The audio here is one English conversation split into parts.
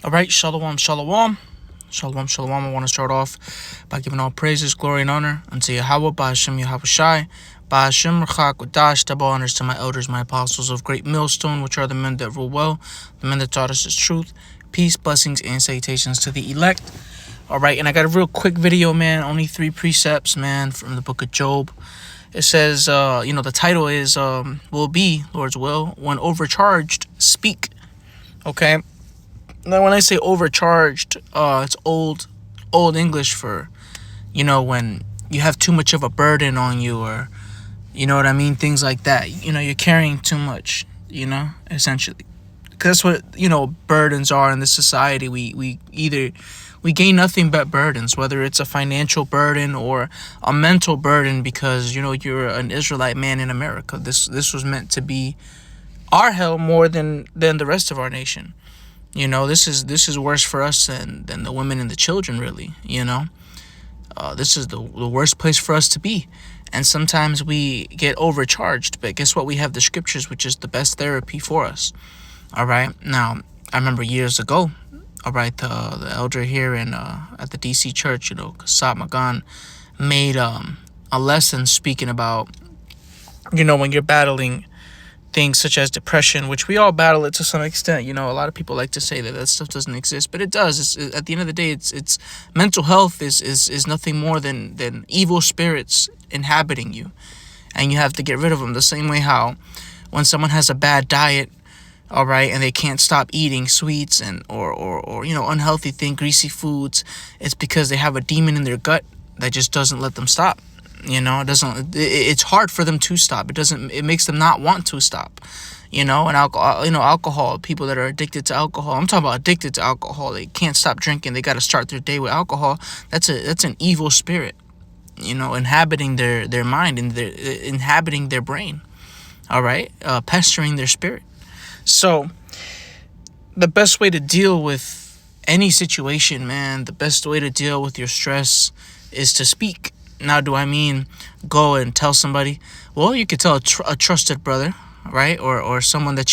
All right, shalom, shalom. Shalom, shalom. I want to start off by giving all praises, glory, and honor unto Yahweh, Ba'ashem Yahweh Shai, Ba'ashem Rachak Wadash, double honors to my elders, my apostles of great millstone, which are the men that rule well, the men that taught us his truth. Peace, blessings, and salutations to the elect. All right, and I got a real quick video, man. Only 3 precepts, man, from the book of Job. It says, the title is, will be, Lord's will, when overcharged, speak. Okay. Now, when I say overcharged, it's old English for, when you have too much of a burden on you, or, you know what I mean? Things like that. You're carrying too much, essentially. Because that's what, burdens are in this society. We gain nothing but burdens, whether it's a financial burden or a mental burden, because, you're an Israelite man in America. This was meant to be our hell more than the rest of our nation. This is worse for us than the women and the children, really. This is the worst place for us to be. And sometimes we get overcharged. But guess what? We have the scriptures, which is the best therapy for us. All right. Now, I remember years ago, all right, the elder here at the DC church, Kasab Magan, made a lesson speaking about, when you're battling things such as depression, which we all battle it to some extent. A lot of people like to say that stuff doesn't exist, but it does. At the end of the day, it's mental health is nothing more than evil spirits inhabiting you, and you have to get rid of them. The same way how when someone has a bad diet, all right, and they can't stop eating sweets and or unhealthy things, greasy foods, it's because they have a demon in their gut that just doesn't let them stop. It's hard for them to stop. It makes them not want to stop. And alcohol, people that are addicted to alcohol. I'm talking about addicted to alcohol. They can't stop drinking. They got to start their day with alcohol. That's an evil spirit, inhabiting their mind and inhabiting their brain. All right, pestering their spirit. So the best way to deal with any situation, man, the best way to deal with your stress is to speak. Now, do I mean go and tell somebody? Well, you could tell a trusted brother, right? Or someone that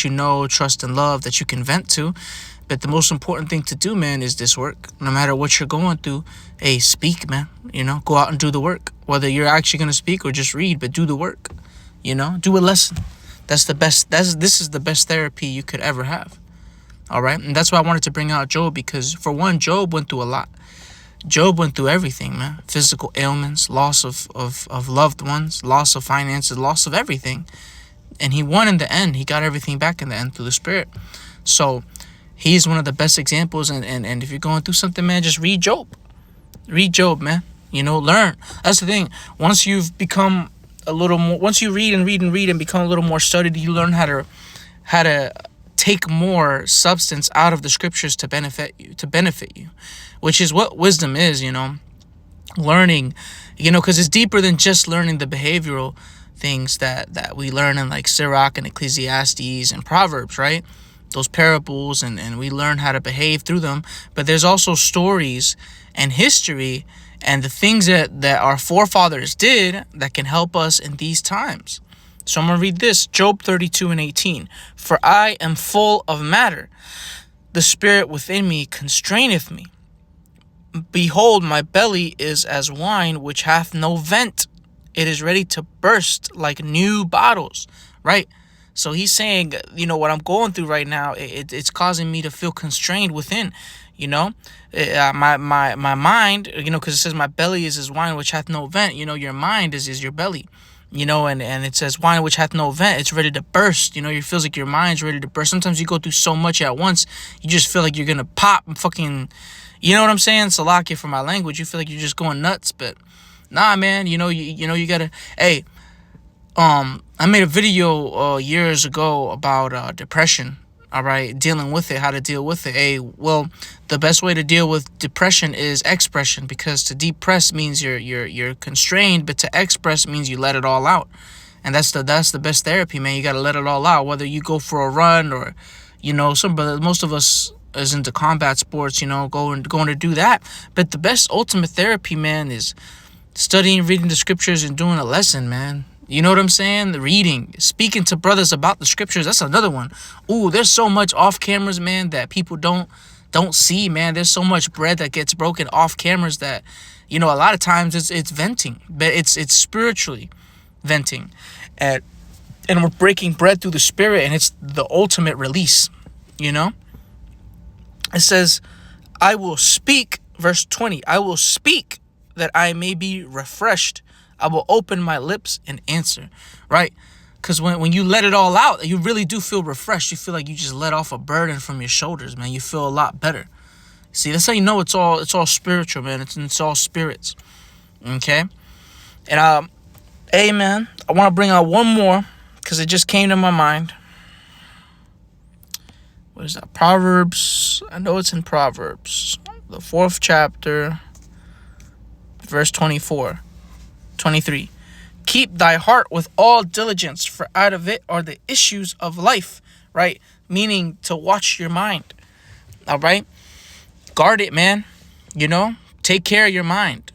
trust and love, that you can vent to. But the most important thing to do, man, is this work. No matter what you're going through, hey, speak, man. Go out and do the work. Whether you're actually going to speak or just read, but do the work. Do a lesson. This is the best therapy you could ever have. All right? And that's why I wanted to bring out Job, because, for one, Job went through a lot. Job went through everything, man. Physical ailments, loss of loved ones, loss of finances, loss of everything. And he won in the end. He got everything back in the end through the Spirit. So he's one of the best examples. And if you're going through something, man, just read Job. Read Job, man. Learn. That's the thing. Once you've become a little more, once you read and become a little more studied, you learn how to take more substance out of the scriptures to benefit you, which is what wisdom is. Learning, because it's deeper than just learning the behavioral things that we learn in like Sirach and Ecclesiastes and Proverbs, right? Those parables, and we learn how to behave through them. But there's also stories and history and the things that our forefathers did that can help us in these times. So I'm going to read this, Job 32:18. For I am full of matter. The spirit within me constraineth me. Behold, my belly is as wine which hath no vent. It is ready to burst like new bottles. Right? So he's saying, what I'm going through right now, it's causing me to feel constrained within. My mind, because it says my belly is as wine which hath no vent. Your mind is your belly. And it says wine which hath no vent. It's ready to burst. It feels like your mind's ready to burst. Sometimes you go through so much at once, you just feel like you're gonna pop and fucking, you know what I'm saying? Salakia for my language. You feel like you're just going nuts, but nah, man. You gotta. Hey, I made a video years ago about depression. All right, dealing with it, how to deal with it. Hey, well, the best way to deal with depression is expression, because to depress means you're constrained, but to express means you let it all out, and that's the best therapy, man. You gotta let it all out, whether you go for a run or, most of us is into combat sports, going to do that. But the best ultimate therapy, man, is studying, reading the scriptures, and doing a lesson, man. You know what I'm saying? The reading, speaking to brothers about the scriptures. That's another one. Ooh, there's so much off cameras, man, that people don't don't see, man. There's so much bread that gets broken off cameras that, a lot of times it's venting, but it's spiritually venting, and we're breaking bread through the Spirit, and it's the ultimate release. It says, I will speak, verse 20, I will speak that I may be refreshed. I will open my lips and answer, right? Because when you let it all out, you really do feel refreshed. You feel like you just let off a burden from your shoulders, man. You feel a lot better. See, that's how you know it's all spiritual, man. It's all spirits, okay? And amen. I want to bring out one more because it just came to my mind. What is that? Proverbs. I know it's in Proverbs, the 4th chapter, verse 23. Keep thy heart with all diligence, for out of it are the issues of life, right? Meaning to watch your mind, all right? Guard it, man. Take care of your mind,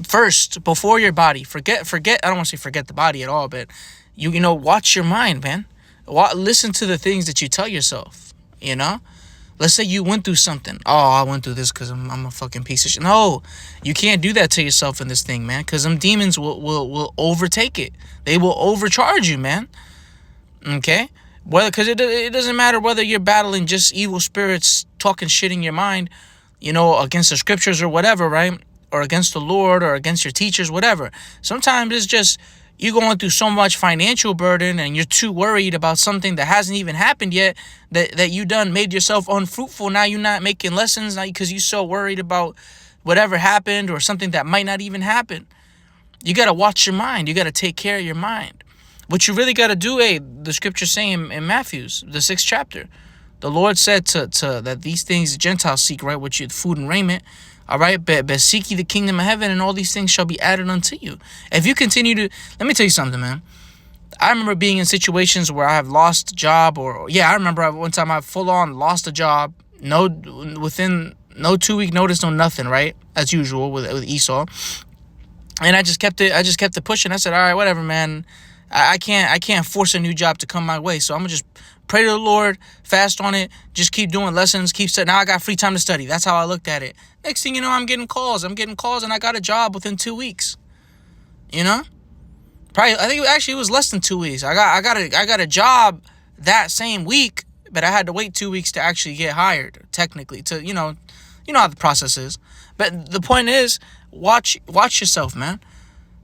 first, before your body. Forget, I don't want to say forget the body at all, but watch your mind, man. Listen to the things that you tell yourself, Let's say you went through something. Oh, I went through this because I'm a fucking piece of shit. No, you can't do that to yourself in this thing, man, because them demons will overtake it. They will overcharge you, man. Okay? Because it doesn't matter whether you're battling just evil spirits talking shit in your mind, against the scriptures or whatever, right? Or against the Lord or against your teachers, whatever. Sometimes it's just you going through so much financial burden and you're too worried about something that hasn't even happened yet, that you done made yourself unfruitful. Now you're not making lessons because you're so worried about whatever happened or something that might not even happen. You got to watch your mind. You got to take care of your mind. What you really got to do, the scripture saying in Matthew, the 6th chapter, the Lord said to that these things the Gentiles seek, right, which is food and raiment, all right, but seek ye the kingdom of heaven, and all these things shall be added unto you. If you continue to, let me tell you something, man. I remember being in situations where I have lost a job, I remember one time I full on lost a job, within no 2-week notice, no nothing, right, as usual with Esau, and I just kept it pushing. I said, all right, whatever, man. I can't force a new job to come my way, so I'm gonna just pray to the Lord, fast on it, just keep doing lessons, keep studying. Now I got free time to study. That's how I looked at it. Next thing you know, I'm getting calls, and I got a job within 2 weeks. Probably, I think it was less than 2 weeks. I got a job that same week, but I had to wait 2 weeks to actually get hired, technically. To you know how the process is. But the point is, watch yourself, man.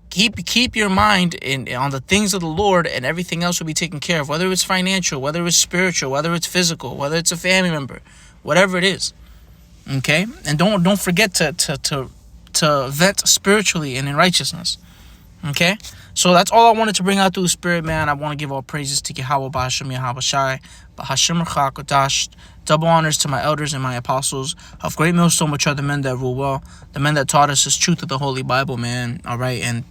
Keep your mind on the things of the Lord, and everything else will be taken care of. Whether it's financial, whether it's spiritual, whether it's physical, whether it's a family member, whatever it is. Okay, and don't forget to vet spiritually and in righteousness. Okay, so that's all I wanted to bring out through the Spirit, man. I want to give all praises to Yahweh B'Hashem Yahweh Shai, B'Hashem Rachak. Double honors to my elders and my apostles. Of great millstone, which are the men that rule well, the men that taught us this truth of the Holy Bible, man. All right, and